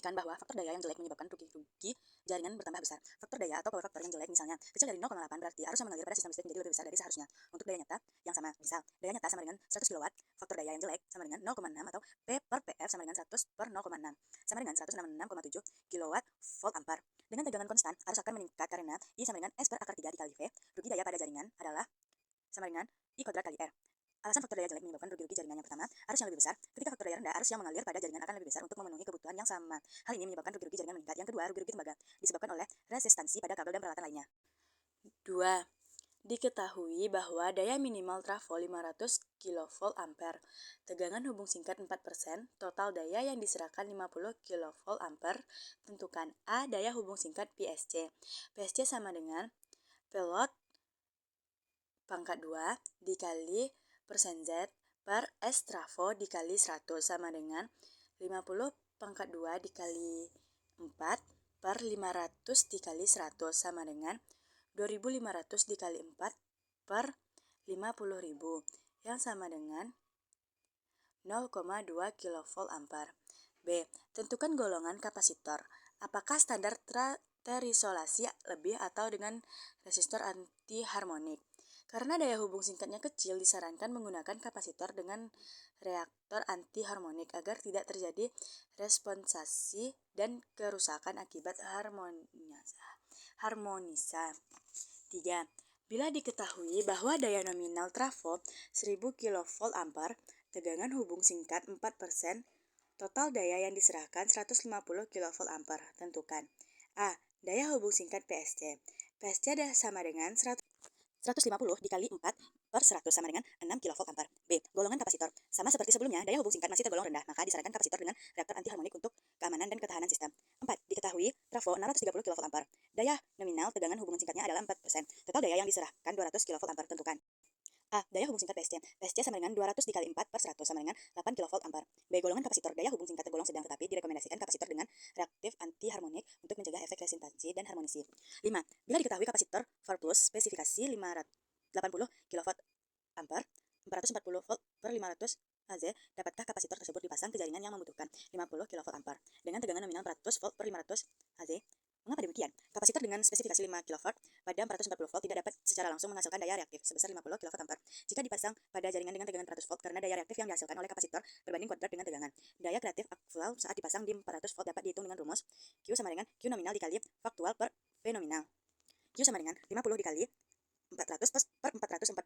membuktikan bahwa faktor daya yang jelek menyebabkan rugi jaringan bertambah besar. Faktor daya atau power factor yang jelek misalnya kecil dari 0,8 berarti arus yang mengalir pada sistem listrik menjadi lebih besar dari seharusnya. Untuk daya nyata yang sama, misal daya nyata sama dengan 100 kW, faktor daya yang jelek sama dengan 0,6 atau P per PF sama dengan 100 per 0,6 sama dengan 166,7 kW volt ampere. Dengan tegangan konstan, arus akan meningkat karena I sama dengan S per akar 3 dikali V. Rugi daya pada jaringan adalah sama dengan I kuadrat kali R. Alasan faktor daya jelek menyebabkan rugi jaringan yang pertama, arus yang lebih besar. Ketika faktor daya rendah, arus yang mengalir pada jaringan akan lebih besar untuk memenuhi kebutuhan yang sama. Hal ini menyebabkan rugi jaringan meningkat. Yang kedua, rugi tembaga disebabkan oleh resistansi pada kabel dan peralatan lainnya. 2. Diketahui bahwa daya minimal trafo 500 kV ampere. Tegangan hubung singkat 4%, total daya yang diserahkan 50 kV ampere. Tentukan A, daya hubung singkat PSC. PSC sama dengan P pangkat 2 dikali persen Z per S trafo dikali 100 sama dengan 50 pangkat 2 dikali 4 per 500 dikali 100 sama dengan 2500 dikali 4 per 50.000 yang sama dengan 0,2 kV ampere. B. Tentukan golongan kapasitor. Apakah standar terisolasi lebih atau dengan resistor anti harmonik? Karena daya hubung singkatnya kecil, disarankan menggunakan kapasitor dengan reaktor anti harmonik agar tidak terjadi responsasi dan kerusakan akibat harmonisa. 3. Bila diketahui bahwa daya nominal trafo 1000 kV ampere, tegangan hubung singkat 4%, total daya yang diserahkan 150 kV ampere. Tentukan A, daya hubung singkat PSC. PSC sama dengan 150 dikali 4 per 100 sama dengan 6 kV ampere. B. Golongan kapasitor. Sama seperti sebelumnya, daya hubung singkat masih tergolong rendah, maka disarankan kapasitor dengan reaktor anti harmonik untuk keamanan dan ketahanan sistem. 4. Diketahui trafo 630 kV ampere. Daya nominal tegangan hubungan singkatnya adalah 4%. Total daya yang diserahkan 200 kV ampere. Tentukan A, daya hubung singkat PSC. PSC sama dengan 200 dikali 4 per 100 sama dengan 8 kV ampere. B. Golongan kapasitor. Daya hubung singkat tergolong sedang tetapi direkomendasikan kapasitor dengan reaktif anti harmonik untuk mencegah efek resistansi dan harmonisi. 5. Bila diketahui kapasitor VAR plus spesifikasi 580 kV ampere, 440 volt per 500 AZ, dapatkah kapasitor tersebut dipasang ke jaringan yang membutuhkan 50 kV ampere dengan tegangan nominal 400 volt per 500 AZ? Mengapa demikian? Kapasitor dengan spesifikasi 5 kV pada 440 volt tidak dapat secara langsung menghasilkan daya reaktif sebesar 50 kV ampere jika dipasang pada jaringan dengan tegangan 400 volt karena daya reaktif yang dihasilkan oleh kapasitor berbanding kuadrat dengan tegangan. Daya reaktif aktual saat dipasang di 400 volt dapat dihitung dengan rumus Q sama dengan Q nominal dikali faktual per V nominal. Q sama dengan 50 dikali 400 per 440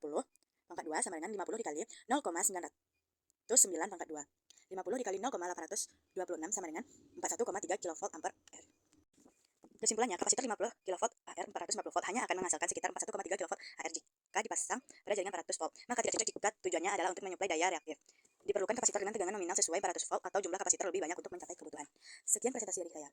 pangkat 2 sama dengan 50 dikali 0,909 pangkat 2. 50 dikali 0,826 sama dengan 41,3 kV ampere R. Kesimpulannya, kapasitor 50 kV AR 440 volt hanya akan menghasilkan sekitar 41,3 kV AR jika dipasang pada jaringan 400 volt. Maka tidak cocok jika tujuannya adalah untuk menyuplai daya reaktif. Diperlukan kapasitor dengan tegangan nominal sesuai 400 volt atau jumlah kapasitor lebih banyak untuk mencapai kebutuhan. Sekian presentasi dari saya.